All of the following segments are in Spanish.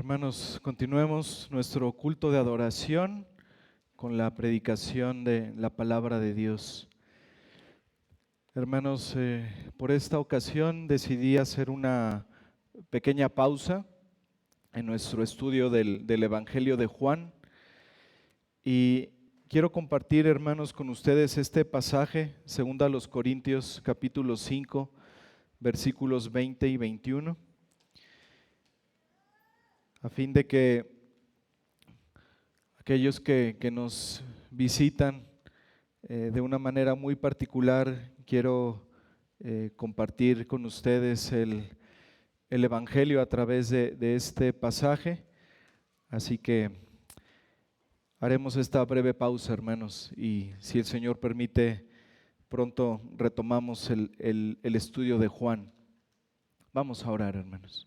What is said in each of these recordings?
Hermanos, continuemos nuestro culto de adoración con la predicación de la palabra de Dios. Hermanos, por esta ocasión decidí hacer una pequeña pausa en nuestro estudio del Evangelio de Juan y quiero compartir, hermanos, con ustedes este pasaje, 2 Corintios capítulo 5, versículos 20 y 21. A fin de que aquellos que nos visitan de una manera muy particular, quiero compartir con ustedes el Evangelio a través de este pasaje. Así que haremos esta breve pausa, hermanos, y si el Señor permite, pronto retomamos el estudio de Juan. Vamos a orar, hermanos.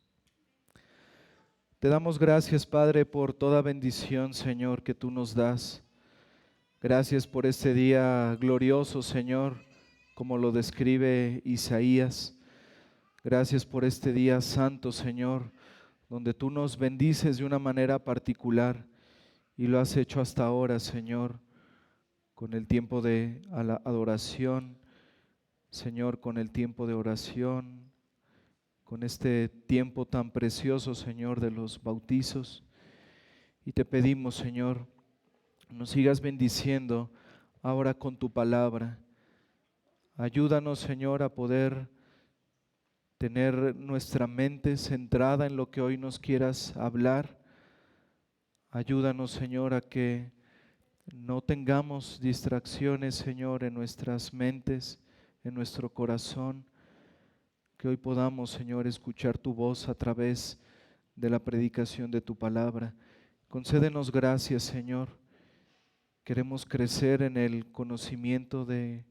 Te damos gracias, Padre, por toda bendición, Señor, que tú nos das. Gracias por este día glorioso, Señor, como lo describe Isaías. Gracias por este día santo, Señor, donde tú nos bendices de una manera particular y lo has hecho hasta ahora, Señor, con el tiempo de adoración, Señor, con el tiempo de oración, con este tiempo tan precioso, Señor, de los bautizos. Y te pedimos, Señor, nos sigas bendiciendo ahora con tu palabra. Ayúdanos, Señor, a poder tener nuestra mente centrada en lo que hoy nos quieras hablar. Ayúdanos, Señor, a que no tengamos distracciones, Señor, en nuestras mentes, en nuestro corazón. Que hoy podamos, Señor, escuchar tu voz a través de la predicación de tu palabra. Concédenos gracias, Señor. Queremos crecer en el conocimiento de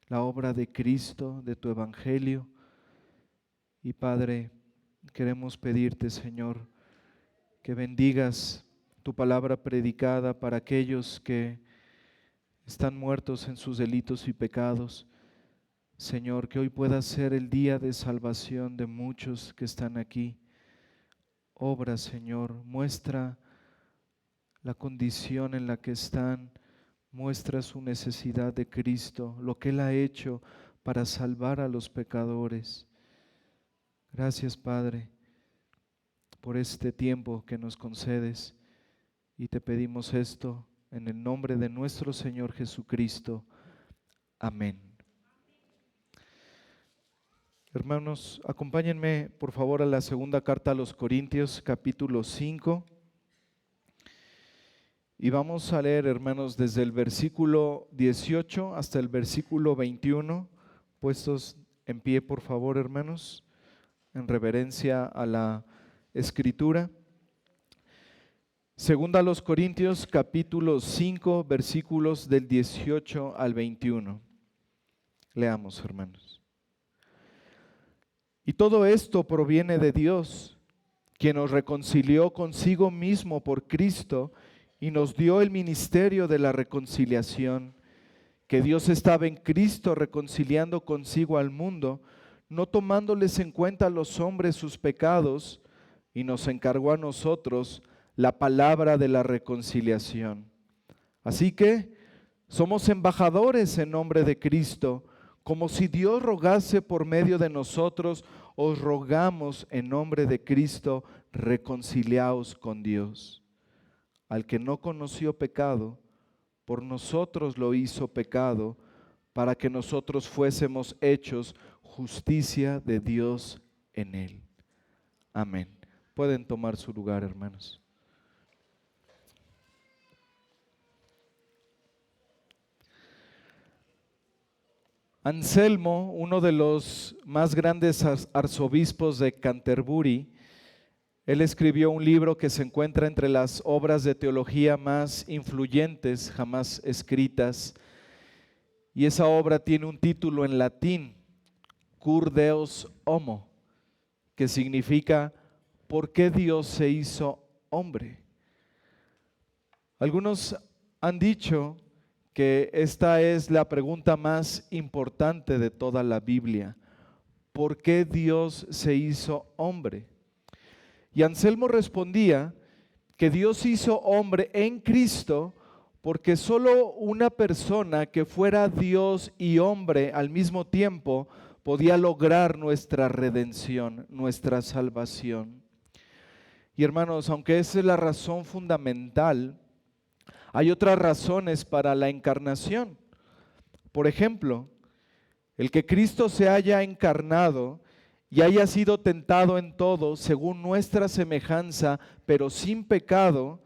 la obra de Cristo, de tu Evangelio. Y Padre, queremos pedirte, Señor, que bendigas tu palabra predicada para aquellos que están muertos en sus delitos y pecados. Señor, que hoy pueda ser el día de salvación de muchos que están aquí. Obra, Señor, muestra la condición en la que están, muestra su necesidad de Cristo, lo que Él ha hecho para salvar a los pecadores. Gracias, Padre, por este tiempo que nos concedes y te pedimos esto en el nombre de nuestro Señor Jesucristo. Amén. Hermanos, acompáñenme por favor a la segunda carta a los Corintios, capítulo 5. Y vamos a leer, hermanos, desde el versículo 18 hasta el versículo 21. Puestos en pie, por favor, hermanos, en reverencia a la Escritura. Segunda a los Corintios, capítulo 5, versículos del 18 al 21. Leamos, hermanos. Y todo esto proviene de Dios, quien nos reconcilió consigo mismo por Cristo y nos dio el ministerio de la reconciliación, que Dios estaba en Cristo reconciliando consigo al mundo, no tomándoles en cuenta a los hombres sus pecados, y nos encargó a nosotros la palabra de la reconciliación. Así que somos embajadores en nombre de Cristo, como si Dios rogase por medio de nosotros. Os rogamos en nombre de Cristo, reconciliaos con Dios. Al que no conoció pecado, por nosotros lo hizo pecado, para que nosotros fuésemos hechos justicia de Dios en él. Amén. Pueden tomar su lugar, hermanos. Anselmo, uno de los más grandes arzobispos de Canterbury, él escribió un libro que se encuentra entre las obras de teología más influyentes jamás escritas, y esa obra tiene un título en latín, Cur Deus Homo, que significa ¿por qué Dios se hizo hombre? Algunos han dicho que esta es la pregunta más importante de toda la Biblia. ¿Por qué Dios se hizo hombre? Y Anselmo respondía que Dios hizo hombre en Cristo porque solo una persona que fuera Dios y hombre al mismo tiempo podía lograr nuestra redención, nuestra salvación. Y hermanos, aunque esa es la razón fundamental, hay otras razones para la encarnación. Por ejemplo, el que Cristo se haya encarnado y haya sido tentado en todo según nuestra semejanza, pero sin pecado,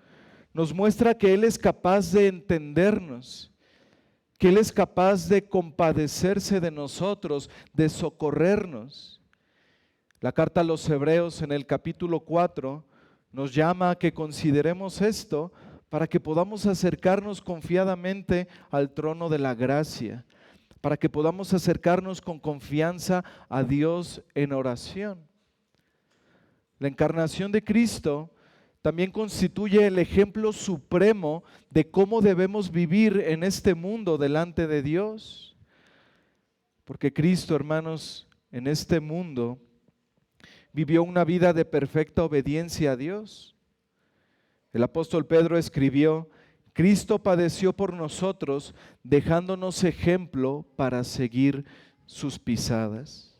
nos muestra que Él es capaz de entendernos, que Él es capaz de compadecerse de nosotros, de socorrernos. La carta a los Hebreos en el capítulo 4 nos llama a que consideremos esto para que podamos acercarnos confiadamente al trono de la gracia, para que podamos acercarnos con confianza a Dios en oración. La encarnación de Cristo también constituye el ejemplo supremo de cómo debemos vivir en este mundo delante de Dios. Porque Cristo, hermanos, en este mundo vivió una vida de perfecta obediencia a Dios. El apóstol Pedro escribió: Cristo padeció por nosotros, dejándonos ejemplo para seguir sus pisadas.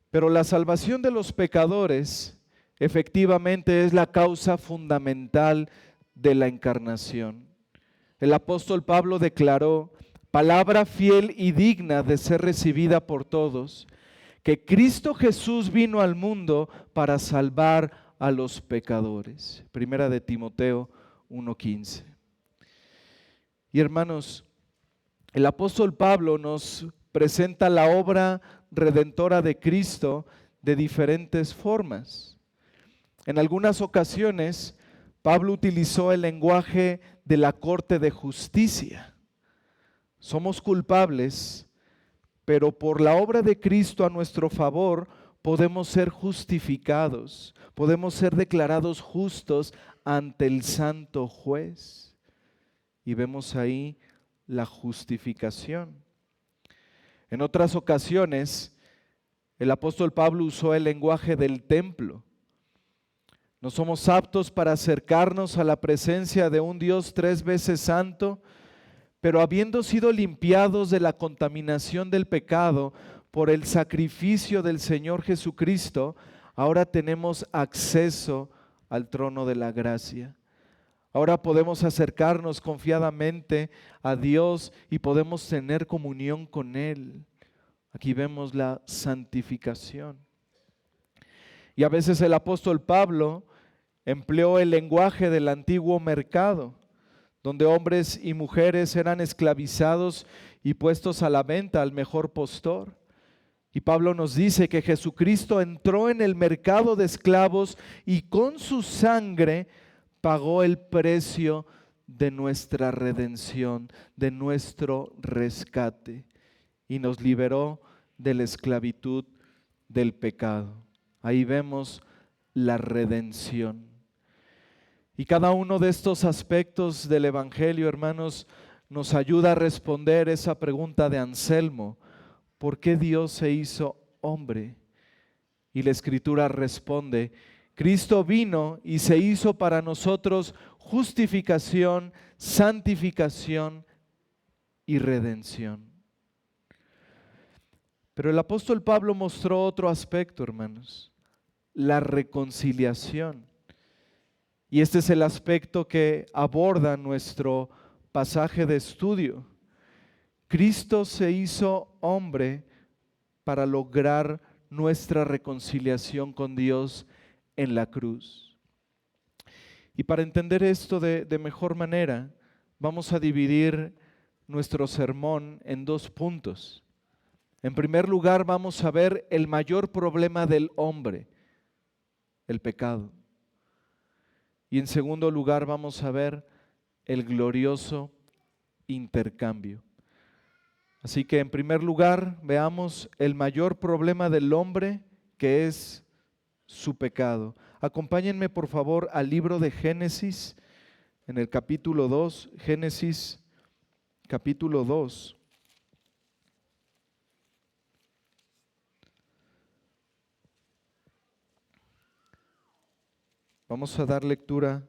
Pero la salvación de los pecadores efectivamente es la causa fundamental de la encarnación. El apóstol Pablo declaró, palabra fiel y digna de ser recibida por todos, que Cristo Jesús vino al mundo para salvar a los pecadores. Primera de Timoteo 1:15. Y hermanos, el apóstol Pablo nos presenta la obra redentora de Cristo de diferentes formas. En algunas ocasiones, Pablo utilizó el lenguaje de la corte de justicia. Somos culpables, pero por la obra de Cristo a nuestro favor podemos ser justificados, podemos ser declarados justos ante el santo juez. Y vemos ahí la justificación. En otras ocasiones, el apóstol Pablo usó el lenguaje del templo. No somos aptos para acercarnos a la presencia de un Dios 3 veces santo, pero habiendo sido limpiados de la contaminación del pecado por el sacrificio del Señor Jesucristo, ahora tenemos acceso al trono de la gracia. Ahora podemos acercarnos confiadamente a Dios y podemos tener comunión con Él. Aquí vemos la santificación. Y a veces el apóstol Pablo empleó el lenguaje del antiguo mercado, donde hombres y mujeres eran esclavizados y puestos a la venta al mejor postor. Y Pablo nos dice que Jesucristo entró en el mercado de esclavos y con su sangre pagó el precio de nuestra redención, de nuestro rescate, y nos liberó de la esclavitud del pecado. Ahí vemos la redención. Y cada uno de estos aspectos del Evangelio, hermanos, nos ayuda a responder esa pregunta de Anselmo: ¿por qué Dios se hizo hombre? Y la Escritura responde: Cristo vino y se hizo para nosotros justificación, santificación y redención. Pero el apóstol Pablo mostró otro aspecto, hermanos: la reconciliación. Y este es el aspecto que aborda nuestro pasaje de estudio. Cristo se hizo hombre para lograr nuestra reconciliación con Dios en la cruz. Y para entender esto de mejor manera, vamos a dividir nuestro sermón en 2 puntos. En primer lugar, vamos a ver el mayor problema del hombre, el pecado. Y en segundo lugar, vamos a ver el glorioso intercambio. Así que en primer lugar, veamos el mayor problema del hombre, que es su pecado. Acompáñenme por favor al libro de Génesis, en el capítulo 2, Génesis capítulo 2. Vamos a dar lectura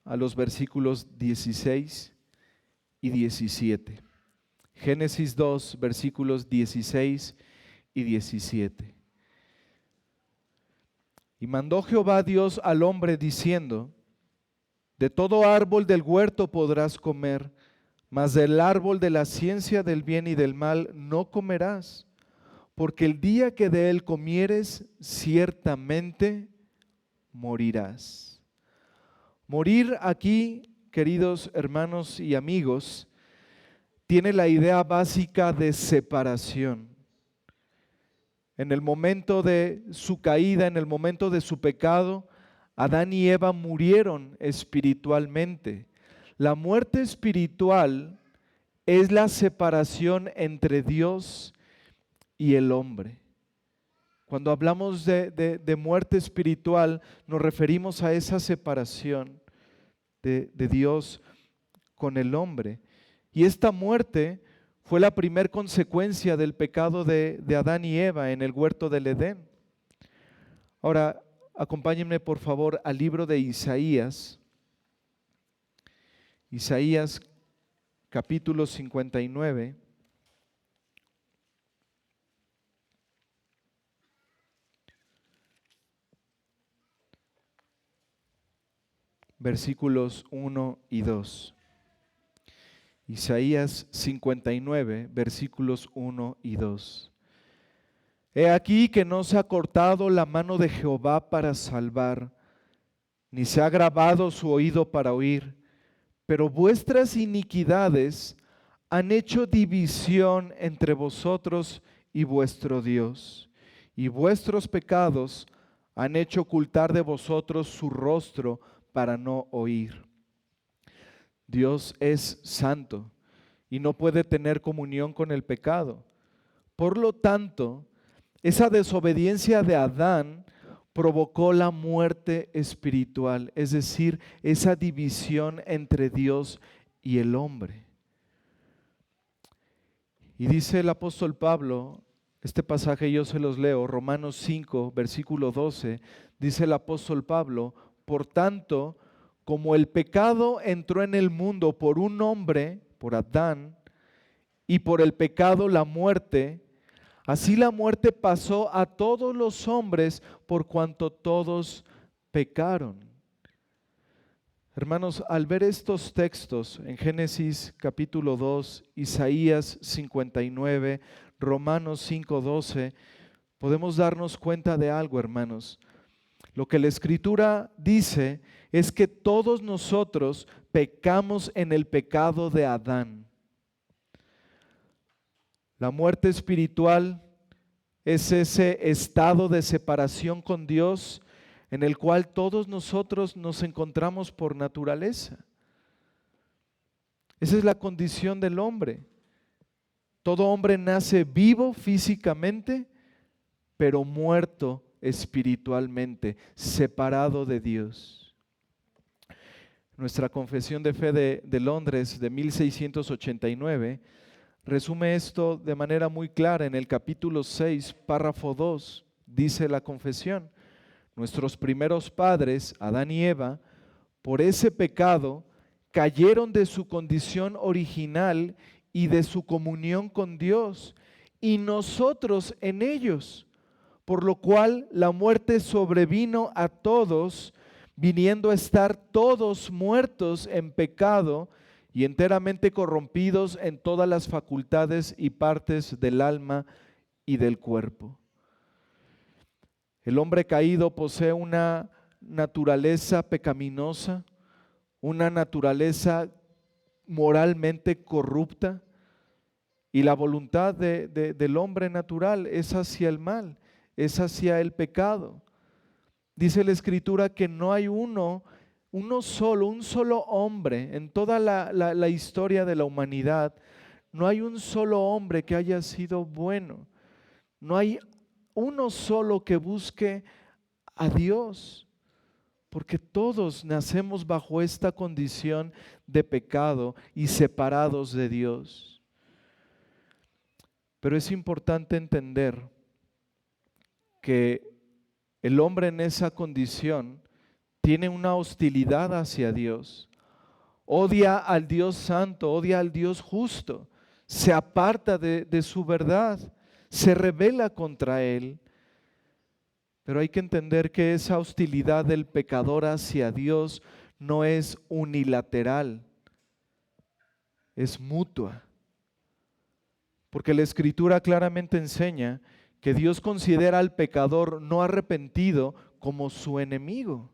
a los versículos 16 y 17. Génesis 2, versículos 16 y 17. Y mandó Jehová Dios al hombre diciendo: de todo árbol del huerto podrás comer, mas del árbol de la ciencia del bien y del mal no comerás, porque el día que de él comieres, ciertamente morirás. Morir aquí, queridos hermanos y amigos, tiene la idea básica de separación. En el momento de su caída, en el momento de su pecado, Adán y Eva murieron espiritualmente. La muerte espiritual es la separación entre Dios y el hombre. Cuando hablamos de muerte espiritual, nos referimos a esa separación de Dios con el hombre. Y esta muerte fue la primer consecuencia del pecado de Adán y Eva en el huerto del Edén. Ahora, acompáñenme por favor al libro de Isaías. Isaías capítulo 59. Versículos 1 y 2. Isaías 59, versículos 1 y 2. He aquí que no se ha cortado la mano de Jehová para salvar, ni se ha agravado su oído para oír, pero vuestras iniquidades han hecho división entre vosotros y vuestro Dios, y vuestros pecados han hecho ocultar de vosotros su rostro para no oír. Dios es santo y no puede tener comunión con el pecado. Por lo tanto, esa desobediencia de Adán provocó la muerte espiritual, es decir, esa división entre Dios y el hombre. Y dice el apóstol Pablo, este pasaje yo se los leo, Romanos 5, versículo 12, dice el apóstol Pablo: por tanto, como el pecado entró en el mundo por un hombre, por Adán, y por el pecado la muerte, así la muerte pasó a todos los hombres por cuanto todos pecaron. Hermanos, al ver estos textos en Génesis capítulo 2, Isaías 59, Romanos 5, 12, podemos darnos cuenta de algo, hermanos. Lo que la Escritura dice es que todos nosotros pecamos en el pecado de Adán. La muerte espiritual es ese estado de separación con Dios en el cual todos nosotros nos encontramos por naturaleza. Esa es la condición del hombre. Todo hombre nace vivo físicamente, pero muerto espiritualmente, separado de Dios. Nuestra Confesión de Fe de Londres de 1689 resume esto de manera muy clara en el capítulo 6, párrafo 2. Dice la confesión: nuestros primeros padres, Adán y Eva, por ese pecado cayeron de su condición original y de su comunión con Dios, y nosotros en ellos, por lo cual la muerte sobrevino a todos, viniendo a estar todos muertos en pecado y enteramente corrompidos en todas las facultades y partes del alma y del cuerpo. El hombre caído posee una naturaleza pecaminosa, una naturaleza moralmente corrupta, y la voluntad del hombre natural es hacia el mal, es hacia el pecado. Dice la Escritura que no hay un solo hombre en toda la historia de la humanidad, no hay un solo hombre que haya sido bueno, no hay uno solo que busque a Dios, porque todos nacemos bajo esta condición de pecado y separados de Dios. Pero es importante entender que el hombre en esa condición tiene una hostilidad hacia Dios, odia al Dios santo, odia al Dios justo, se aparta de su verdad, se rebela contra Él. Pero hay que entender que esa hostilidad del pecador hacia Dios no es unilateral, es mutua. Porque la Escritura claramente enseña que Dios considera al pecador no arrepentido como su enemigo.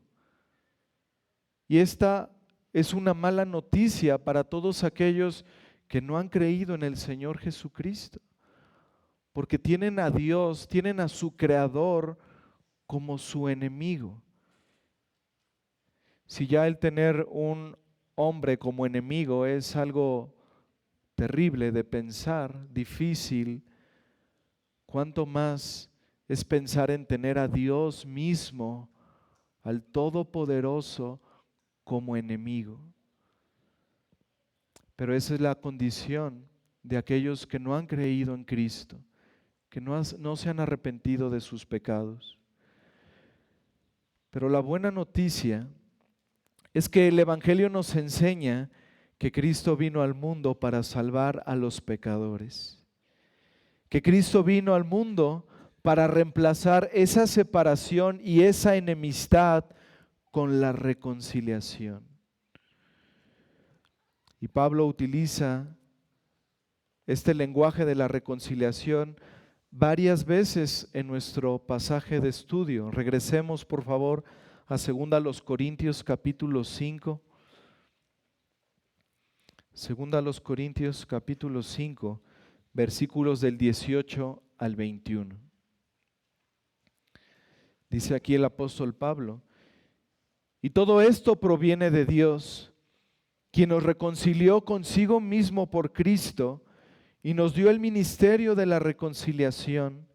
Y esta es una mala noticia para todos aquellos que no han creído en el Señor Jesucristo, porque tienen a Dios, tienen a su Creador como su enemigo. Si ya el tener un hombre como enemigo es algo terrible de pensar, difícil, ¿cuánto más es pensar en tener a Dios mismo, al Todopoderoso, como enemigo? Pero esa es la condición de aquellos que no han creído en Cristo, que no se han arrepentido de sus pecados. Pero la buena noticia es que el Evangelio nos enseña que Cristo vino al mundo para salvar a los pecadores, que Cristo vino al mundo para reemplazar esa separación y esa enemistad con la reconciliación. Y Pablo utiliza este lenguaje de la reconciliación varias veces en nuestro pasaje de estudio. Regresemos, por favor, a 2 Corintios capítulo 5. 2 Corintios capítulo 5, versículos del 18 al 21. Dice aquí el apóstol Pablo: y todo esto proviene de Dios, quien nos reconcilió consigo mismo por Cristo y nos dio el ministerio de la reconciliación,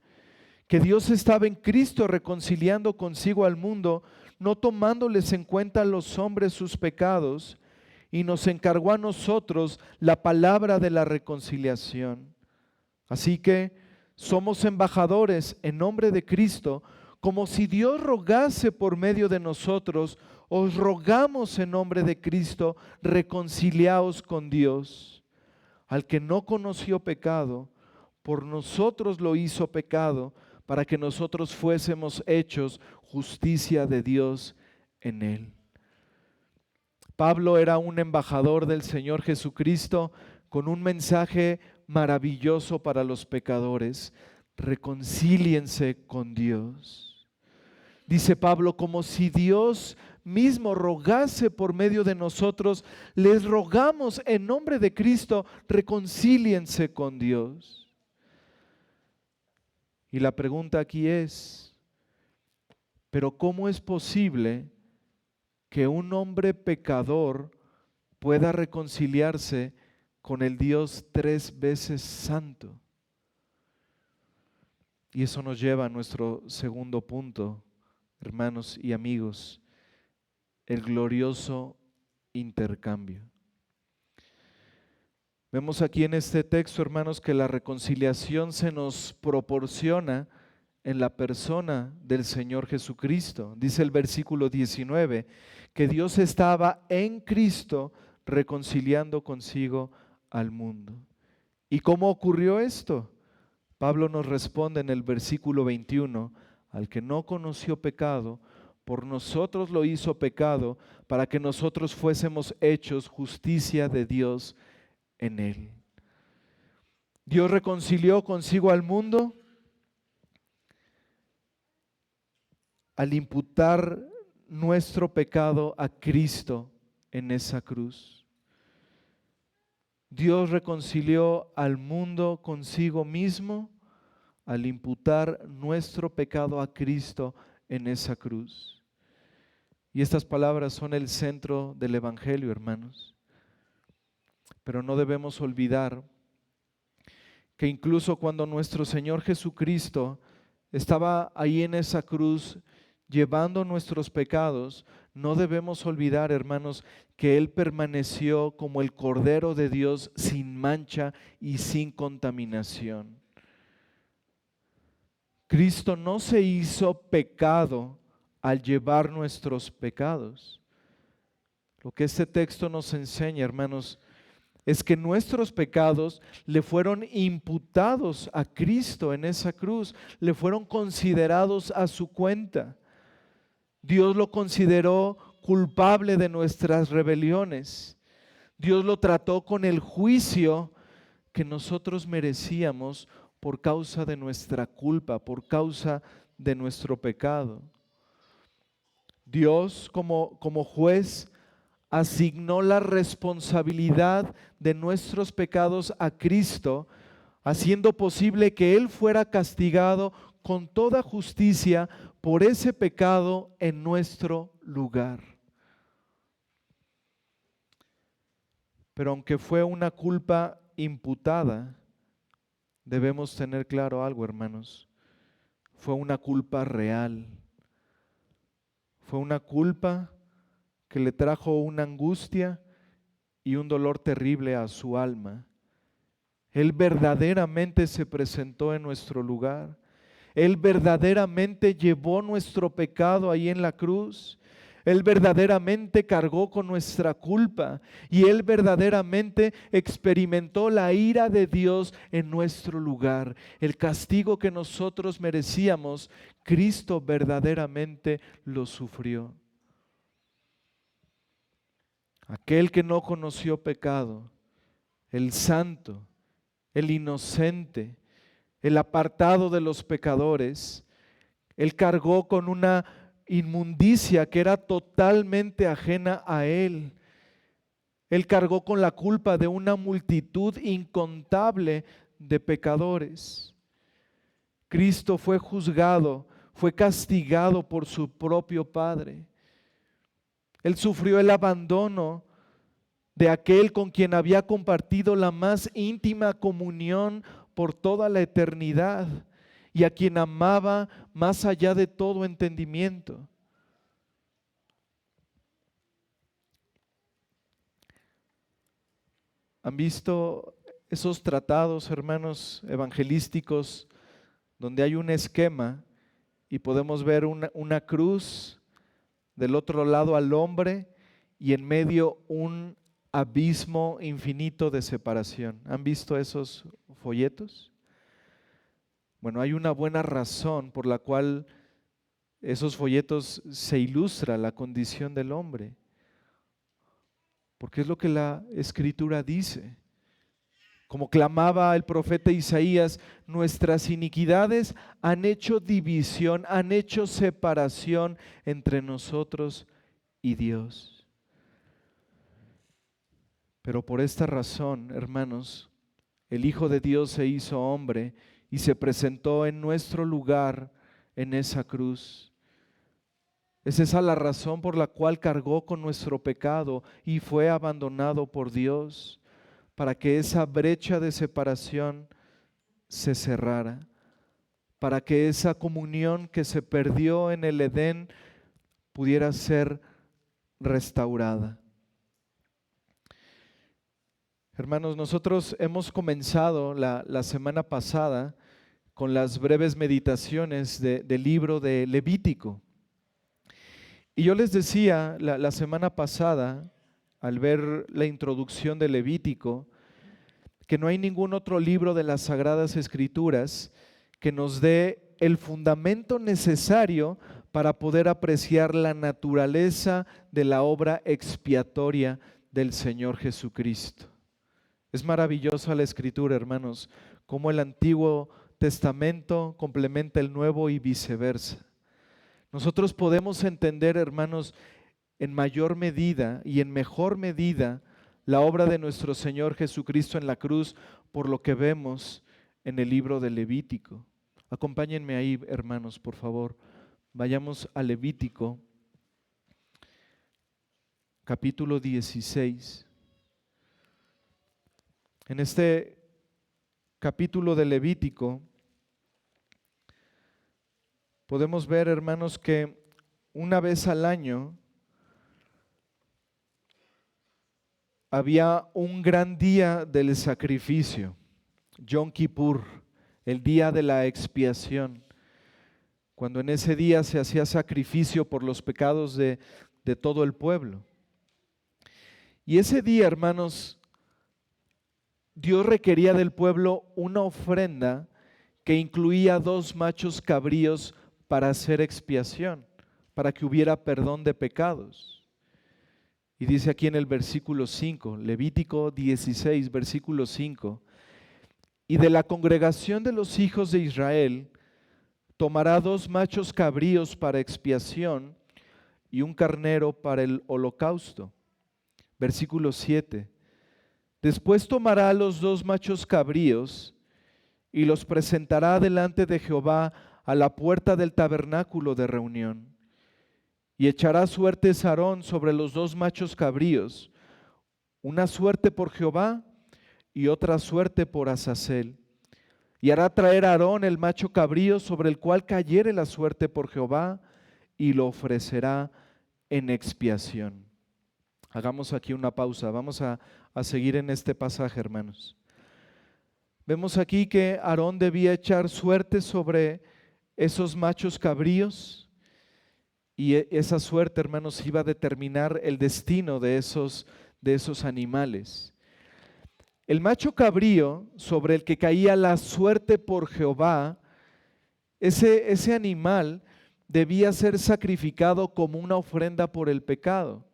que Dios estaba en Cristo reconciliando consigo al mundo, no tomándoles en cuenta a los hombres sus pecados, y nos encargó a nosotros la palabra de la reconciliación. Así que somos embajadores en nombre de Cristo, como si Dios rogase por medio de nosotros. Os rogamos en nombre de Cristo, reconciliaos con Dios. Al que no conoció pecado, por nosotros lo hizo pecado, para que nosotros fuésemos hechos justicia de Dios en él. Pablo era un embajador del Señor Jesucristo con un mensaje maravilloso para los pecadores: reconcíliense con Dios. Dice Pablo, como si Dios mismo rogase por medio de nosotros, les rogamos en nombre de Cristo, reconcíliense con Dios. Y la pregunta aquí es, ¿pero cómo es posible que un hombre pecador pueda reconciliarse con el Dios 3 veces santo? Y eso nos lleva a nuestro segundo punto, hermanos y amigos: el glorioso intercambio. Vemos aquí en este texto, hermanos, que la reconciliación se nos proporciona en la persona del Señor Jesucristo. Dice el versículo 19, que Dios estaba en Cristo reconciliando consigo al mundo. ¿Y cómo ocurrió esto? Pablo nos responde en el versículo 21, al que no conoció pecado, por nosotros lo hizo pecado, para que nosotros fuésemos hechos justicia de Dios en él. Dios reconcilió consigo al mundo al imputar nuestro pecado a Cristo en esa cruz. Dios reconcilió al mundo consigo mismo al imputar nuestro pecado a Cristo en esa cruz. Y estas palabras son el centro del Evangelio, hermanos. Pero no debemos olvidar que incluso cuando nuestro Señor Jesucristo estaba ahí en esa cruz llevando nuestros pecados, no debemos olvidar, hermanos, que Él permaneció como el Cordero de Dios sin mancha y sin contaminación. Cristo no se hizo pecado al llevar nuestros pecados. Lo que este texto nos enseña, hermanos, es que nuestros pecados le fueron imputados a Cristo en esa cruz, le fueron considerados a su cuenta. Dios lo consideró culpable de nuestras rebeliones. Dios lo trató con el juicio que nosotros merecíamos por causa de nuestra culpa, por causa de nuestro pecado. Dios, como juez, asignó la responsabilidad de nuestros pecados a Cristo, haciendo posible que Él fuera castigado con toda justicia por ese pecado en nuestro lugar. Pero aunque fue una culpa imputada, debemos tener claro algo, hermanos. Fue una culpa real. Fue una culpa que le trajo una angustia y un dolor terrible a su alma. Él verdaderamente se presentó en nuestro lugar. Él verdaderamente llevó nuestro pecado ahí en la cruz. Él verdaderamente cargó con nuestra culpa y Él verdaderamente experimentó la ira de Dios en nuestro lugar. El castigo que nosotros merecíamos, Cristo verdaderamente lo sufrió. Aquel que no conoció pecado, el santo, el inocente, el apartado de los pecadores, Él cargó con una inmundicia que era totalmente ajena a Él. Él cargó con la culpa de una multitud incontable de pecadores. Cristo fue juzgado, fue castigado por su propio Padre. Él sufrió el abandono de aquel con quien había compartido la más íntima comunión por toda la eternidad y a quien amaba más allá de todo entendimiento. ¿Han visto esos tratados, hermanos, evangelísticos, donde hay un esquema y podemos ver una cruz, del otro lado al hombre y en medio un abismo infinito de separación? ¿Han visto esos folletos? Bueno, hay una buena razón por la cual esos folletos se ilustra la condición del hombre, porque es lo que la Escritura dice. Como clamaba el profeta Isaías, nuestras iniquidades han hecho división, han hecho separación entre nosotros y Dios. Pero por esta razón, hermanos, el Hijo de Dios se hizo hombre y se presentó en nuestro lugar en esa cruz. Es esa la razón por la cual cargó con nuestro pecado y fue abandonado por Dios, para que esa brecha de separación se cerrara, para que esa comunión que se perdió en el Edén pudiera ser restaurada. Hermanos, nosotros hemos comenzado la semana pasada con las breves meditaciones del libro de Levítico. Y yo les decía la semana pasada, al ver la introducción de Levítico, que no hay ningún otro libro de las Sagradas Escrituras que nos dé el fundamento necesario para poder apreciar la naturaleza de la obra expiatoria del Señor Jesucristo. Es maravillosa la Escritura, hermanos, cómo el Antiguo Testamento complementa el Nuevo y viceversa. Nosotros podemos entender, hermanos, en mayor medida y en mejor medida la obra de nuestro Señor Jesucristo en la cruz por lo que vemos en el libro de Levítico. Acompáñenme ahí, hermanos, por favor. Vayamos a Levítico, capítulo 16. En este capítulo de Levítico podemos ver, hermanos, que una vez al año había un gran día del sacrificio, Yom Kippur, el día de la expiación, cuando en ese día se hacía sacrificio por los pecados de todo el pueblo. Y ese día, hermanos, Dios requería del pueblo una ofrenda que incluía 2 machos cabríos para hacer expiación, para que hubiera perdón de pecados. Y dice aquí en el versículo 5, Levítico 16, versículo 5, y de la congregación de los hijos de Israel tomará 2 machos cabríos para expiación y un carnero para el holocausto. Versículo 7, después tomará los 2 machos cabríos y los presentará delante de Jehová a la puerta del tabernáculo de reunión. Y echará suertes Aarón sobre los 2 machos cabríos, una suerte por Jehová y otra suerte por Azazel. Y hará traer a Aarón el macho cabrío sobre el cual cayere la suerte por Jehová y lo ofrecerá en expiación. Hagamos aquí una pausa, vamos a seguir en este pasaje, hermanos. Vemos aquí que Aarón debía echar suerte sobre esos machos cabríos y esa suerte, hermanos, iba a determinar el destino de esos animales. El macho cabrío sobre el que caía la suerte por Jehová, ese animal debía ser sacrificado como una ofrenda por el pecado,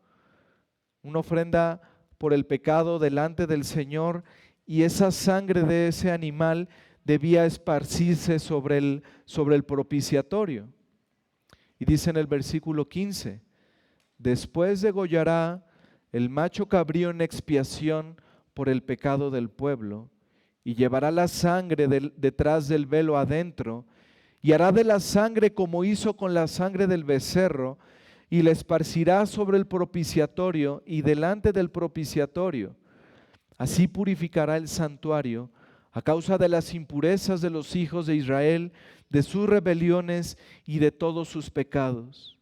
una ofrenda por el pecado delante del Señor, y esa sangre de ese animal debía esparcirse sobre el propiciatorio. Y dice en el versículo 15, después degollará el macho cabrío en expiación por el pecado del pueblo, y llevará la sangre detrás del velo adentro, y hará de la sangre como hizo con la sangre del becerro, y la esparcirá sobre el propiciatorio y delante del propiciatorio. Así purificará el santuario a causa de las impurezas de los hijos de Israel, de sus rebeliones y de todos sus pecados.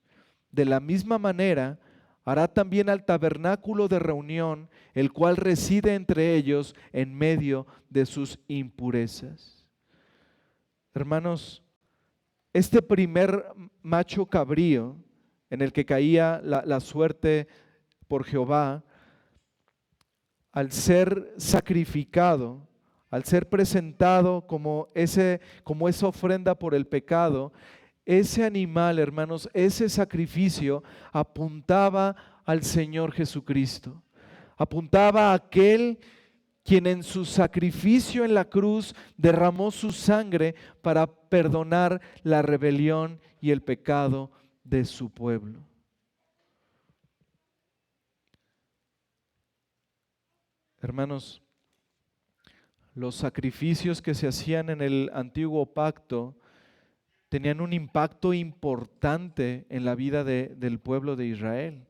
De la misma manera hará también al tabernáculo de reunión, el cual reside entre ellos en medio de sus impurezas. Hermanos, este primer macho cabrío en el que caía la suerte por Jehová, al ser sacrificado, al ser presentado como esa ofrenda por el pecado, ese animal, hermanos, ese sacrificio apuntaba al Señor Jesucristo, apuntaba a aquel quien en su sacrificio en la cruz derramó su sangre para perdonar la rebelión y el pecado de su pueblo. Hermanos, los sacrificios que se hacían en el antiguo pacto tenían un impacto importante en la vida del pueblo de Israel.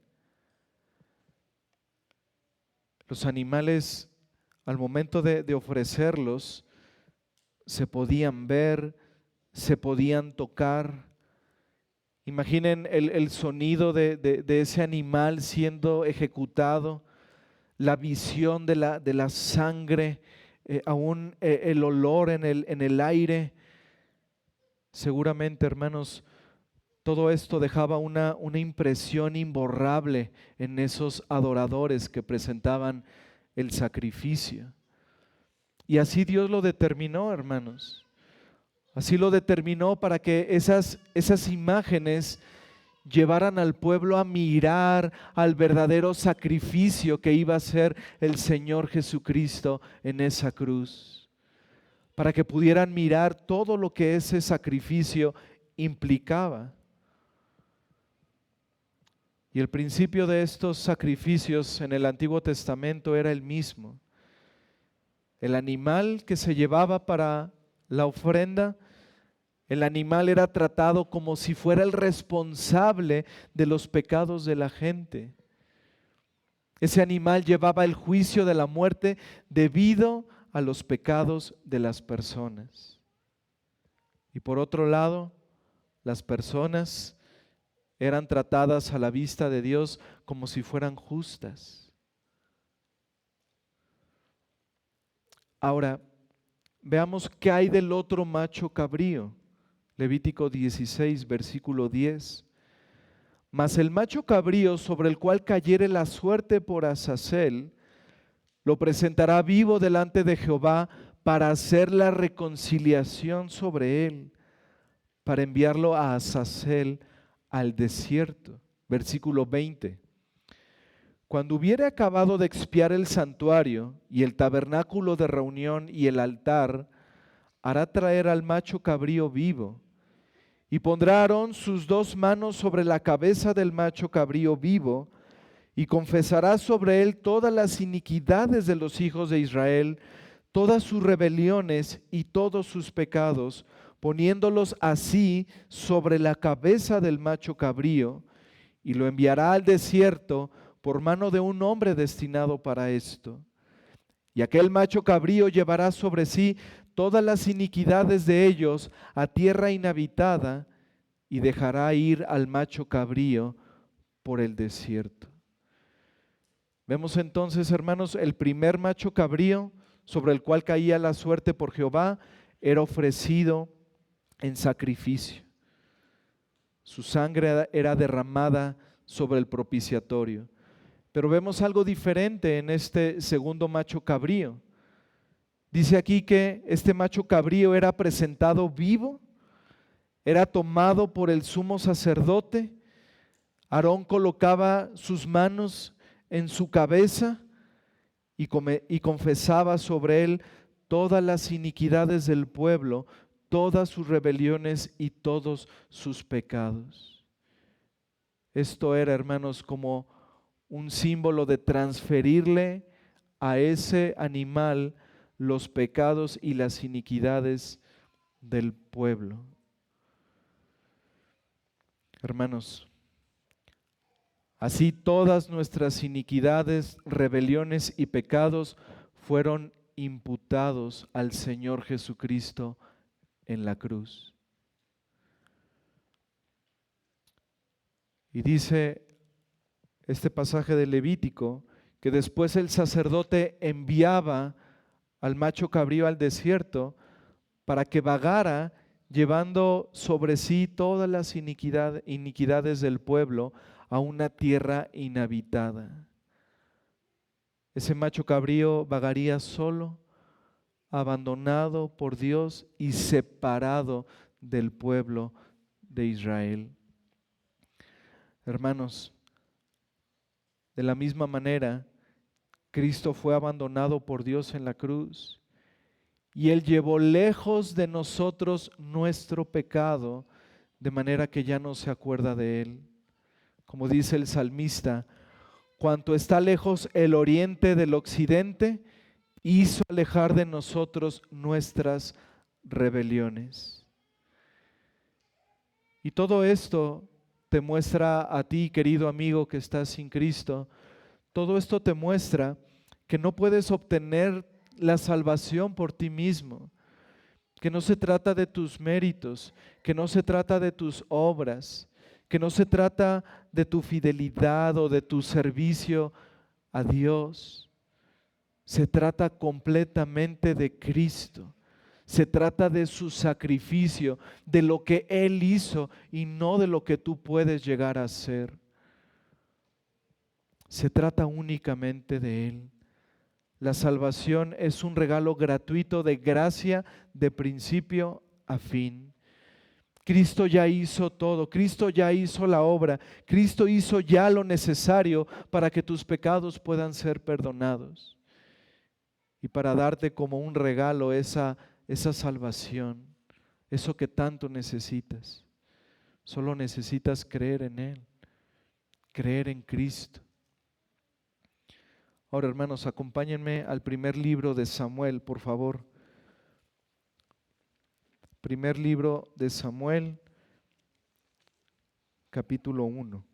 Los animales, al momento de ofrecerlos, se podían ver, se podían tocar. Imaginen el sonido de ese animal siendo ejecutado, la visión de la sangre, aún el olor en el aire. Seguramente, hermanos, todo esto dejaba una impresión imborrable en esos adoradores que presentaban el sacrificio. Y así Dios lo determinó, hermanos. Así lo determinó para que esas imágenes llevaran al pueblo a mirar al verdadero sacrificio que iba a ser el Señor Jesucristo en esa cruz, para que pudieran mirar todo lo que ese sacrificio implicaba. Y el principio de estos sacrificios en el Antiguo Testamento era el mismo. El animal que se llevaba para la ofrenda, el animal era tratado como si fuera el responsable de los pecados de la gente. Ese animal llevaba el juicio de la muerte debido a los pecados de las personas. Y por otro lado, las personas eran tratadas a la vista de Dios como si fueran justas. Ahora, veamos qué hay del otro macho cabrío, Levítico 16, versículo 10. Mas el macho cabrío sobre el cual cayere la suerte por Azazel, lo presentará vivo delante de Jehová para hacer la reconciliación sobre él, para enviarlo a Azazel al desierto. Versículo 20. Cuando hubiere acabado de expiar el santuario y el tabernáculo de reunión y el altar, hará traer al macho cabrío vivo, y pondrá Aarón sus 2 manos sobre la cabeza del macho cabrío vivo, y confesará sobre él todas las iniquidades de los hijos de Israel, todas sus rebeliones y todos sus pecados, poniéndolos así sobre la cabeza del macho cabrío, y lo enviará al desierto por mano de un hombre destinado para esto. Y aquel macho cabrío llevará sobre sí todas las iniquidades de ellos a tierra inhabitada, y dejará ir al macho cabrío por el desierto. Vemos entonces, hermanos, el primer macho cabrío sobre el cual caía la suerte por Jehová era ofrecido en sacrificio. Su sangre era derramada sobre el propiciatorio. Pero vemos algo diferente en este segundo macho cabrío. Dice aquí que este macho cabrío era presentado vivo, era tomado por el sumo sacerdote. Aarón colocaba sus manos en su cabeza y confesaba sobre él todas las iniquidades del pueblo, todas sus rebeliones y todos sus pecados. Esto era, hermanos, como un símbolo de transferirle a ese animal los pecados y las iniquidades del pueblo. Hermanos, así todas nuestras iniquidades, rebeliones y pecados fueron imputados al Señor Jesucristo en la cruz. Y dice este pasaje de Levítico que después el sacerdote enviaba al macho cabrío al desierto para que vagara llevando sobre sí todas las iniquidades del pueblo a una tierra inhabitada. Ese macho cabrío vagaría solo, abandonado por Dios y separado del pueblo de Israel. Hermanos, de la misma manera, Cristo fue abandonado por Dios en la cruz y Él llevó lejos de nosotros nuestro pecado, de manera que ya no se acuerda de él. Como dice el salmista, cuanto está lejos el oriente del occidente, hizo alejar de nosotros nuestras rebeliones. Y todo esto te muestra a ti, querido amigo que estás sin Cristo, todo esto te muestra que no puedes obtener la salvación por ti mismo, que no se trata de tus méritos, que no se trata de tus obras, que no se trata de tu fidelidad o de tu servicio a Dios. Se trata completamente de Cristo. Se trata de su sacrificio, de lo que Él hizo y no de lo que tú puedes llegar a hacer. Se trata únicamente de Él. La salvación es un regalo gratuito de gracia de principio a fin. Cristo ya hizo todo, Cristo ya hizo la obra, Cristo hizo ya lo necesario para que tus pecados puedan ser perdonados y para darte como un regalo esa salvación, eso que tanto necesitas. Solo necesitas creer en Él, creer en Cristo. Ahora, hermanos, acompáñenme al primer libro de Samuel, por favor. Primer libro de Samuel, capítulo 1.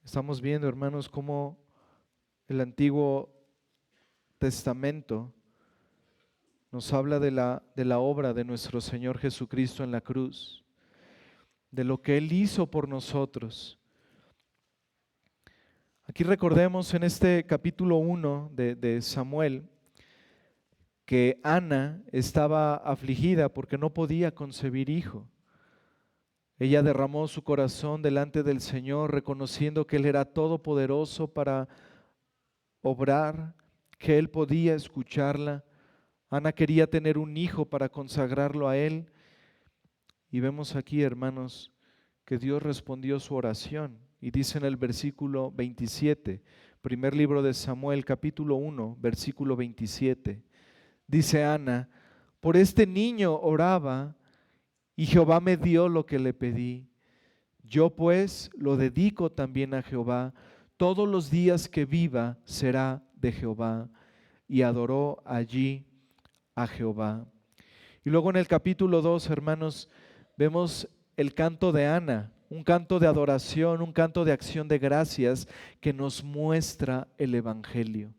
Estamos viendo, hermanos, cómo el Antiguo Testamento nos habla de la obra de nuestro Señor Jesucristo en la cruz, de lo que Él hizo por nosotros. Aquí recordemos en este capítulo 1 de Samuel que Ana estaba afligida porque no podía concebir hijo. Ella derramó su corazón delante del Señor, reconociendo que Él era todopoderoso para obrar, que Él podía escucharla. Ana quería tener un hijo para consagrarlo a Él. Y vemos aquí, hermanos, que Dios respondió su oración. Y dice en el versículo 27, primer libro de Samuel, capítulo 1, versículo 27. Dice Ana: por este niño oraba y Jehová me dio lo que le pedí. Yo pues lo dedico también a Jehová. Todos los días que viva será de Jehová. Y adoró allí a Jehová. Y luego en el capítulo 2, hermanos, vemos el canto de Ana, un canto de adoración, un canto de acción de gracias que nos muestra el Evangelio.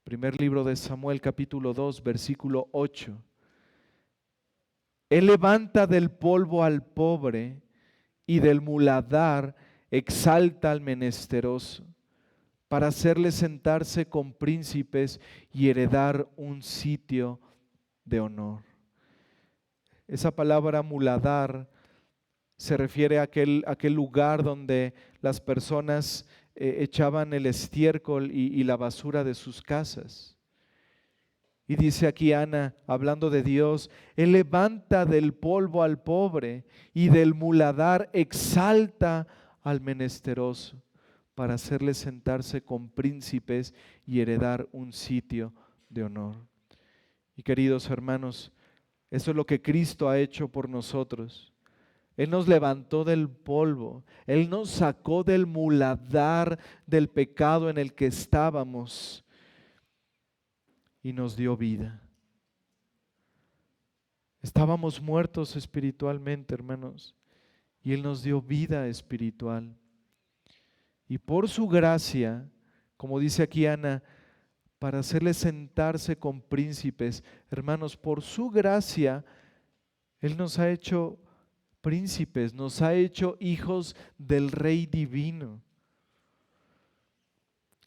Primer libro de Samuel, capítulo 2, versículo 8. Él levanta del polvo al pobre y del muladar exalta al menesteroso, para hacerle sentarse con príncipes y heredar un sitio de honor. Esa palabra muladar se refiere a aquel lugar donde las personas echaban el estiércol y la basura de sus casas. Y dice aquí Ana, hablando de Dios: Él levanta del polvo al pobre y del muladar exalta al menesteroso, para hacerle sentarse con príncipes y heredar un sitio de honor. Y queridos hermanos, eso es lo que Cristo ha hecho por nosotros. Él nos levantó del polvo, Él nos sacó del muladar del pecado en el que estábamos y nos dio vida. Estábamos muertos espiritualmente, hermanos, y Él nos dio vida espiritual. Y por su gracia, como dice aquí Ana, para hacerle sentarse con príncipes, hermanos, por su gracia, Él nos ha hecho príncipes, nos ha hecho hijos del Rey divino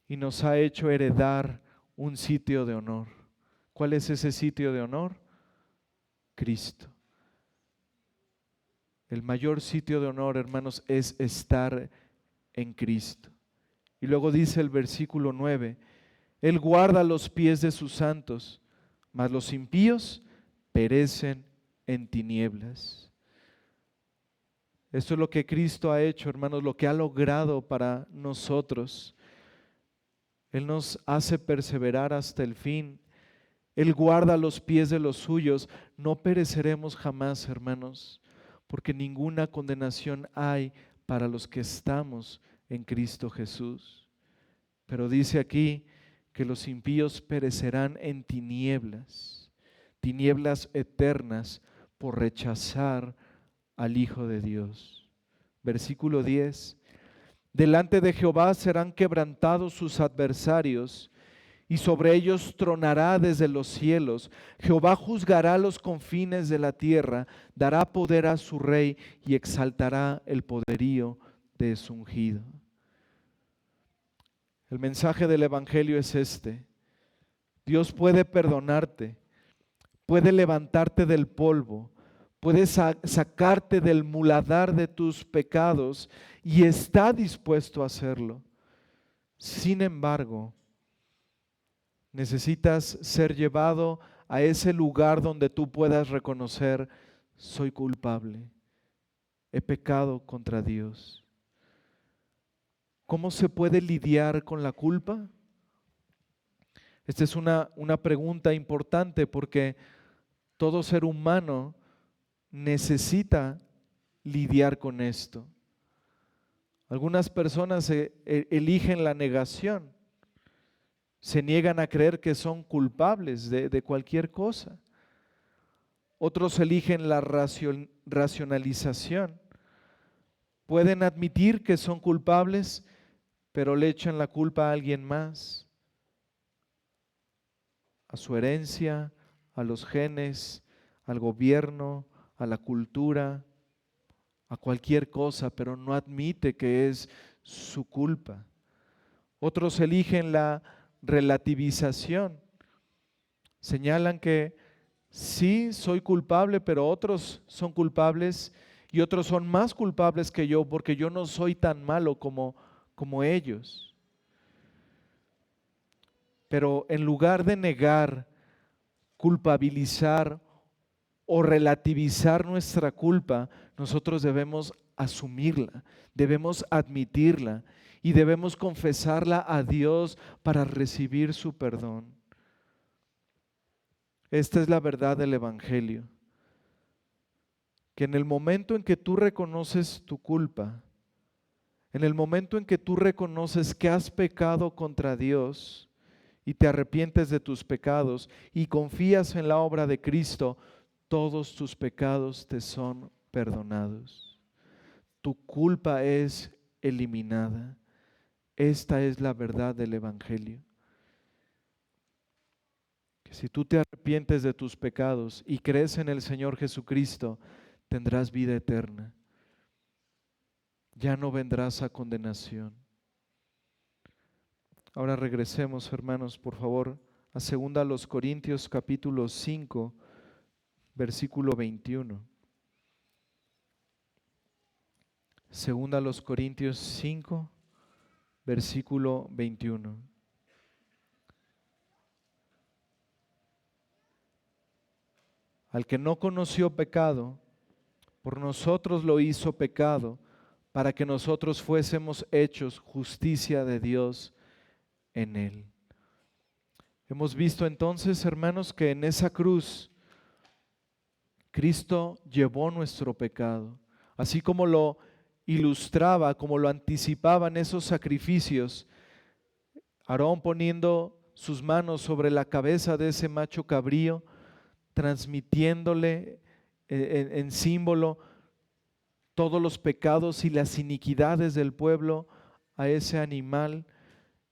y nos ha hecho heredar un sitio de honor. ¿Cuál es ese sitio de honor? Cristo. El mayor sitio de honor, hermanos, es estar en Cristo. Y luego dice el versículo 9, Él guarda los pies de sus santos, mas los impíos perecen en tinieblas. Esto es lo que Cristo ha hecho, hermanos, lo que ha logrado para nosotros. Él nos hace perseverar hasta el fin. Él guarda los pies de los suyos. No pereceremos jamás, hermanos, porque ninguna condenación hay para los que estamos en Cristo Jesús. Pero dice aquí que los impíos perecerán en tinieblas, tinieblas eternas, por rechazar al Hijo de Dios. Versículo 10. Delante de Jehová serán quebrantados sus adversarios, y sobre ellos tronará desde los cielos. Jehová juzgará los confines de la tierra, dará poder a su rey y exaltará el poderío de su ungido. El mensaje del Evangelio es este: Dios puede perdonarte, puede levantarte del polvo, puede sacarte del muladar de tus pecados y está dispuesto a hacerlo. Sin embargo, necesitas ser llevado a ese lugar donde tú puedas reconocer: soy culpable, he pecado contra Dios. ¿Cómo se puede lidiar con la culpa? Esta es una pregunta importante, porque todo ser humano necesita lidiar con esto. Algunas personas eligen la negación, se niegan a creer que son culpables de cualquier cosa. Otros eligen la racionalización. Pueden admitir que son culpables, pero le echan la culpa a alguien más, a su herencia, a los genes, al gobierno, a la cultura, a cualquier cosa, pero no admite que es su culpa. Otros eligen la relativización. Señalan que sí, soy culpable, pero otros son culpables y otros son más culpables que yo porque yo no soy tan malo como ellos. Pero en lugar de negar, culpabilizar o relativizar nuestra culpa, nosotros debemos asumirla, debemos admitirla y debemos confesarla a Dios para recibir su perdón. Esta es la verdad del Evangelio, que en el momento en que tú reconoces tu culpa, en el momento en que tú reconoces que has pecado contra Dios y te arrepientes de tus pecados y confías en la obra de Cristo, todos tus pecados te son perdonados. Tu culpa es eliminada. Esta es la verdad del Evangelio. Que si tú te arrepientes de tus pecados y crees en el Señor Jesucristo, tendrás vida eterna. Ya no vendrás a condenación. Ahora regresemos, hermanos, por favor, a 2 Corintios capítulo 5, versículo 21. 2 Corintios 5, versículo 21. Al que no conoció pecado, por nosotros lo hizo pecado, para que nosotros fuésemos hechos justicia de Dios en él. Hemos visto entonces, hermanos, que en esa cruz Cristo llevó nuestro pecado, así como lo ilustraba, como lo anticipaban esos sacrificios, Aarón poniendo sus manos sobre la cabeza de ese macho cabrío, transmitiéndole en símbolo todos los pecados y las iniquidades del pueblo a ese animal.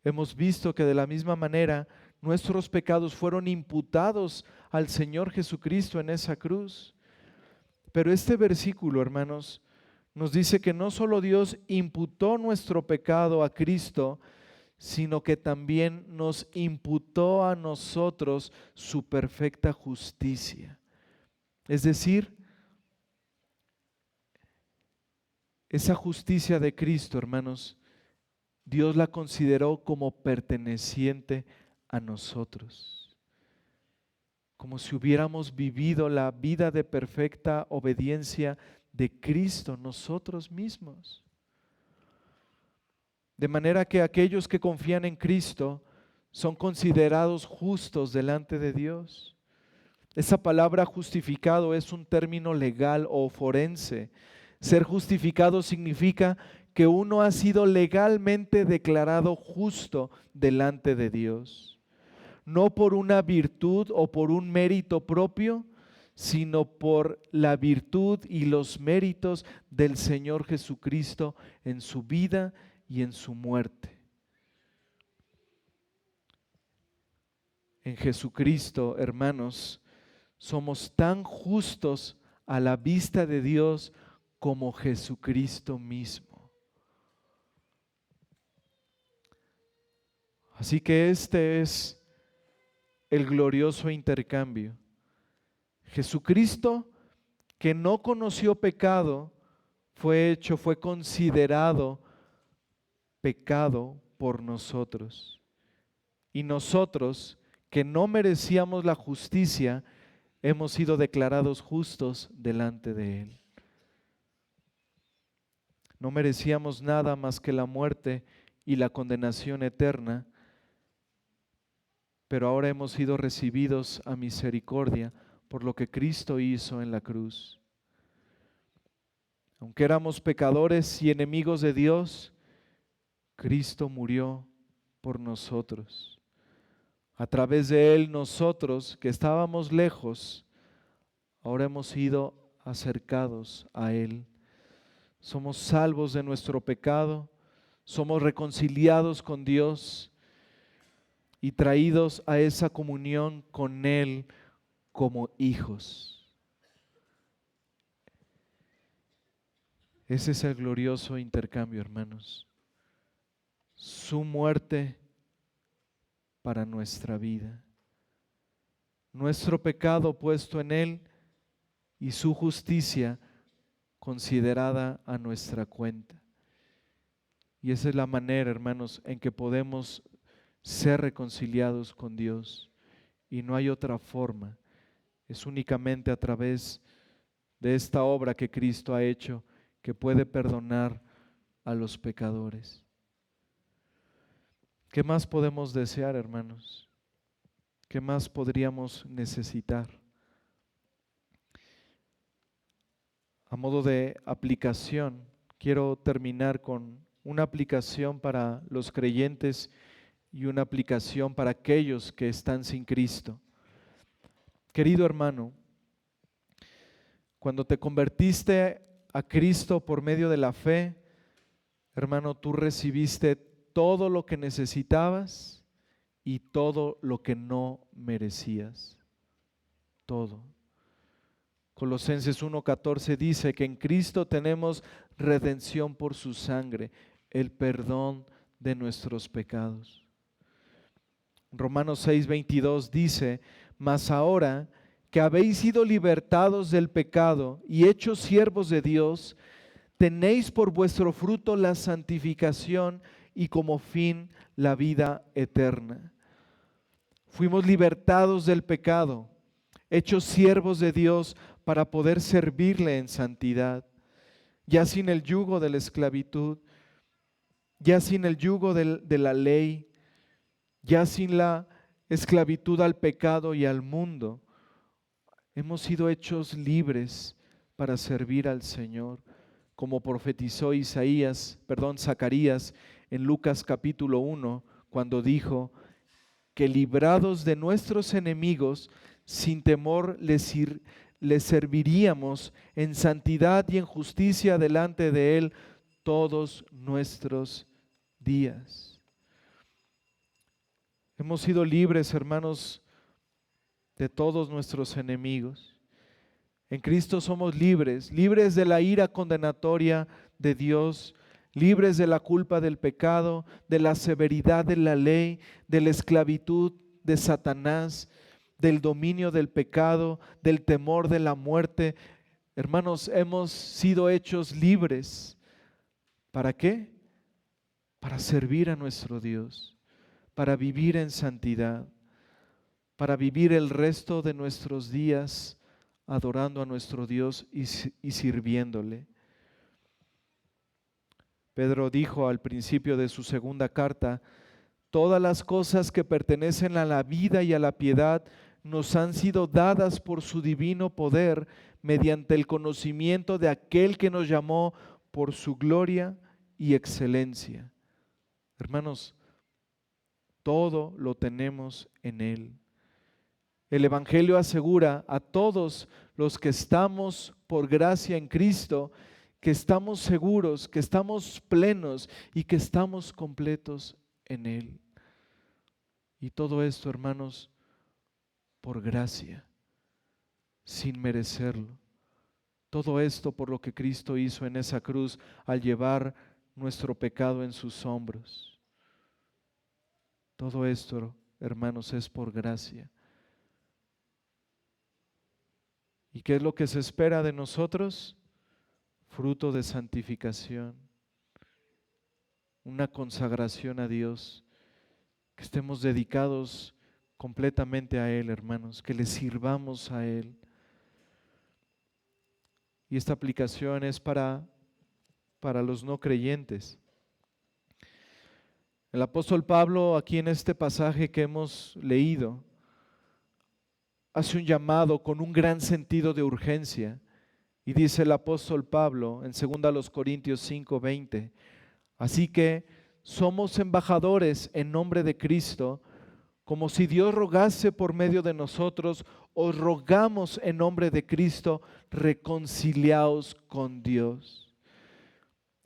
Hemos visto que de la misma manera nuestros pecados fueron imputados al Señor Jesucristo en esa cruz. Pero este versículo, hermanos, nos dice que no solo Dios imputó nuestro pecado a Cristo, sino que también nos imputó a nosotros su perfecta justicia. Es decir, esa justicia de Cristo, hermanos, Dios la consideró como perteneciente a nosotros, como si hubiéramos vivido la vida de perfecta obediencia de Cristo nosotros mismos. De manera que aquellos que confían en Cristo son considerados justos delante de Dios. Esa palabra justificado es un término legal o forense. Ser justificado significa que uno ha sido legalmente declarado justo delante de Dios. No por una virtud o por un mérito propio, sino por la virtud y los méritos del Señor Jesucristo en su vida y en su muerte. En Jesucristo, hermanos, somos tan justos a la vista de Dios como Jesucristo mismo. Así que este es el glorioso intercambio. Jesucristo, que no conoció pecado, fue considerado pecado por nosotros. Y nosotros, que no merecíamos la justicia, hemos sido declarados justos delante de Él. No merecíamos nada más que la muerte y la condenación eterna, pero ahora hemos sido recibidos a misericordia por lo que Cristo hizo en la cruz. Aunque éramos pecadores y enemigos de Dios, Cristo murió por nosotros. A través de Él nosotros, que estábamos lejos, ahora hemos sido acercados a Él. Somos salvos de nuestro pecado, somos reconciliados con Dios y traídos a esa comunión con Él como hijos. Ese es el glorioso intercambio, hermanos. Su muerte para nuestra vida. nuestro pecado puesto en Él y su justicia considerada a nuestra cuenta. Y esa es la manera, hermanos, en que podemos ser reconciliados con Dios. Y no hay otra forma. Es únicamente a través de esta obra que Cristo ha hecho que puede perdonar a los pecadores. ¿Qué más podemos desear, hermanos? ¿Qué más podríamos necesitar? A modo de aplicación, quiero terminar con una aplicación para los creyentes y una aplicación para aquellos que están sin Cristo. Querido hermano, cuando te convertiste a Cristo por medio de la fe, hermano, tú recibiste todo lo que necesitabas y todo lo que no merecías. Todo. Colosenses 1:14 dice que en Cristo tenemos redención por su sangre, el perdón de nuestros pecados. Romanos 6:22 dice: mas ahora que habéis sido libertados del pecado y hechos siervos de Dios, tenéis por vuestro fruto la santificación y como fin la vida eterna. Fuimos libertados del pecado, hechos siervos de Dios para poder servirle en santidad, ya sin el yugo de la esclavitud, ya sin el yugo de la ley, ya sin la esclavitud al pecado y al mundo. Hemos sido hechos libres para servir al Señor, como profetizó Zacarías en Lucas capítulo 1, cuando dijo que librados de nuestros enemigos, sin temor les serviríamos en santidad y en justicia delante de Él todos nuestros días. Hemos sido libres, hermanos, de todos nuestros enemigos. En Cristo somos libres, libres de la ira condenatoria de Dios, libres de la culpa del pecado, de la severidad de la ley, de la esclavitud de Satanás, del dominio del pecado, del temor de la muerte. Hermanos, hemos sido hechos libres. ¿Para qué? Para servir a nuestro Dios, para vivir en santidad, para vivir el resto de nuestros días adorando a nuestro Dios y sirviéndole. Pedro dijo al principio de su segunda carta: todas las cosas que pertenecen a la vida y a la piedad nos han sido dadas por su divino poder mediante el conocimiento de aquel que nos llamó por su gloria y excelencia. Hermanos, todo lo tenemos en Él. El Evangelio asegura a todos los que estamos por gracia en Cristo que estamos seguros, que estamos plenos y que estamos completos en Él. Y todo esto, hermanos, por gracia, sin merecerlo. Todo esto por lo que Cristo hizo en esa cruz al llevar nuestro pecado en sus hombros. Todo esto, hermanos, es por gracia. ¿Y qué es lo que se espera de nosotros? Fruto de santificación, una consagración a Dios, que estemos dedicados completamente a Él, hermanos, que le sirvamos a Él. Y esta aplicación es para los no creyentes. El apóstol Pablo, aquí en este pasaje que hemos leído, hace un llamado con un gran sentido de urgencia. Y dice el apóstol Pablo en 2 Corintios 5:20: así que somos embajadores en nombre de Cristo, como si Dios rogase por medio de nosotros, os rogamos en nombre de Cristo, reconciliaos con Dios.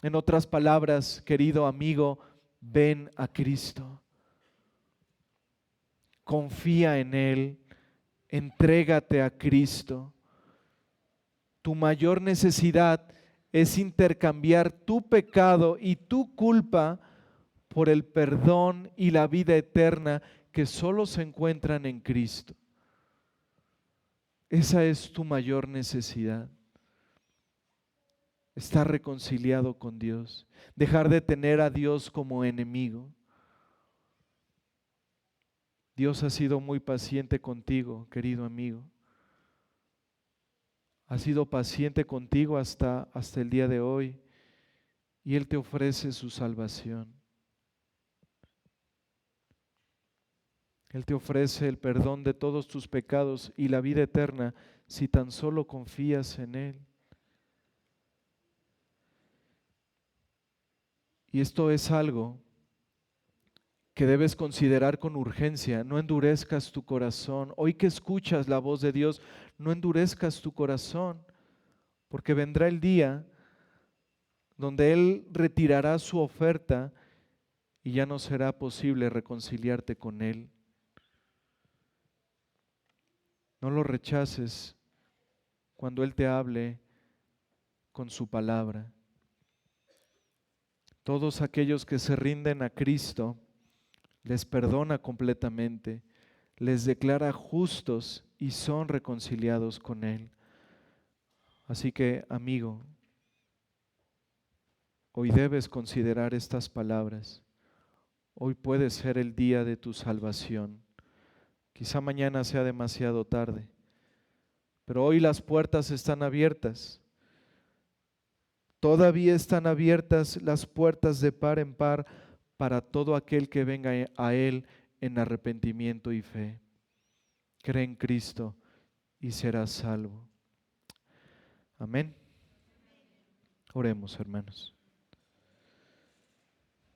En otras palabras, querido amigo, ven a Cristo. Confía en Él, entrégate a Cristo. Tu mayor necesidad es intercambiar tu pecado y tu culpa por el perdón y la vida eterna que solo se encuentran en Cristo. Esa es tu mayor necesidad. Estar reconciliado con Dios. Dejar de tener a Dios como enemigo. Dios ha sido muy paciente contigo, querido amigo. Ha sido paciente contigo hasta el día de hoy y Él te ofrece su salvación. Él te ofrece el perdón de todos tus pecados y la vida eterna si tan solo confías en Él. Y esto es algo que debes considerar con urgencia. No endurezcas tu corazón. Hoy que escuchas la voz de Dios, no endurezcas tu corazón, porque vendrá el día donde Él retirará su oferta y ya no será posible reconciliarte con Él. No lo rechaces cuando Él te hable con su palabra. Todos aquellos que se rinden a Cristo, les perdona completamente, les declara justos y son reconciliados con Él. Así que, amigo, hoy debes considerar estas palabras. Hoy puede ser el día de tu salvación. Quizá mañana sea demasiado tarde, pero hoy las puertas están abiertas. Todavía están abiertas las puertas de par en par para todo aquel que venga a Él en arrepentimiento y fe. Cree en Cristo y serás salvo. Amén. Oremos, hermanos.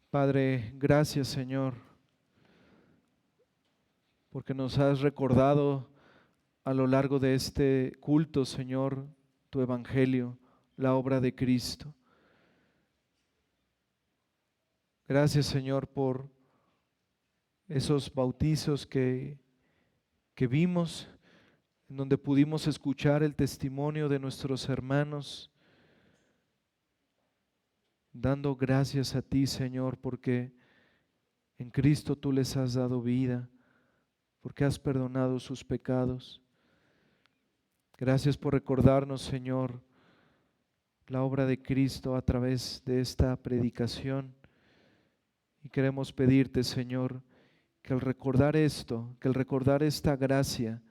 Padre, gracias, Señor, porque nos has recordado a lo largo de este culto, Señor, tu evangelio, la obra de Cristo. Gracias, Señor, por esos bautizos que vimos, en donde pudimos escuchar el testimonio de nuestros hermanos, dando gracias a ti, Señor, porque en Cristo tú les has dado vida, porque has perdonado sus pecados. Gracias por recordarnos, Señor, la obra de Cristo a través de esta predicación. Y queremos pedirte, Señor, que al recordar esto, que al recordar esta gracia,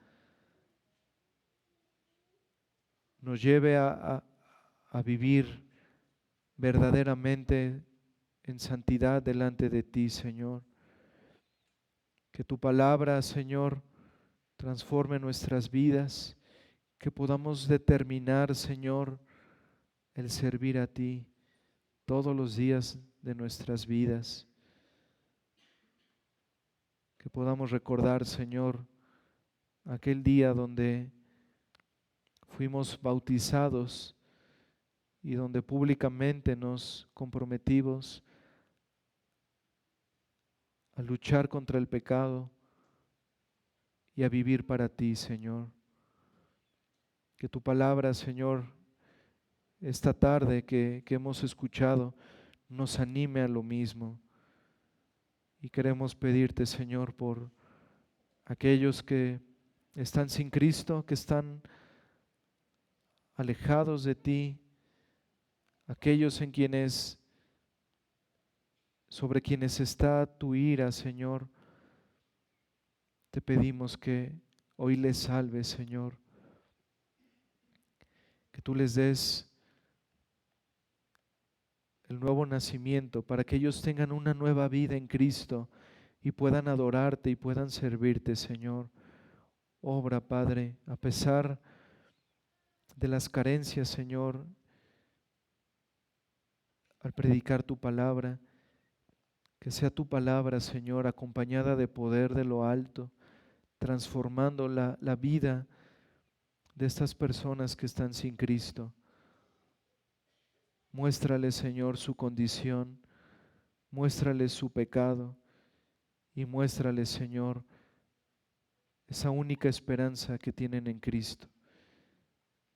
nos lleve a vivir verdaderamente en santidad delante de ti, Señor. Que tu palabra, Señor, transforme nuestras vidas, que podamos determinar, Señor, el servir a ti todos los días de nuestras vidas. Que podamos recordar, Señor, aquel día donde fuimos bautizados y donde públicamente nos comprometimos a luchar contra el pecado y a vivir para ti, Señor. Que tu palabra, Señor, esta tarde que hemos escuchado, nos anime a lo mismo. Y queremos pedirte, Señor, por aquellos que están sin Cristo, que están alejados de ti, aquellos sobre quienes está tu ira, Señor. Te pedimos que hoy les salves, Señor, que tú les des el nuevo nacimiento para que ellos tengan una nueva vida en Cristo y puedan adorarte y puedan servirte, Señor. Obra, Padre, a pesar de las carencias, Señor, al predicar tu palabra, que sea tu palabra, Señor, acompañada de poder de lo alto, transformando la vida de estas personas que están sin Cristo. Muéstrales, Señor, su condición, muéstrales su pecado y muéstrales, Señor, esa única esperanza que tienen en Cristo.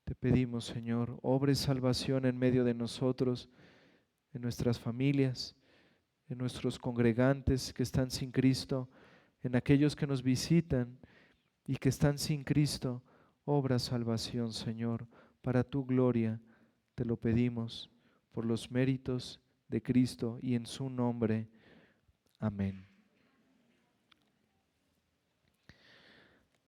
Te pedimos, Señor, obre salvación en medio de nosotros, en nuestras familias, en nuestros congregantes que están sin Cristo, en aquellos que nos visitan y que están sin Cristo. obra salvación, Señor, para tu gloria. Te lo pedimos por los méritos de Cristo y en su nombre. Amén.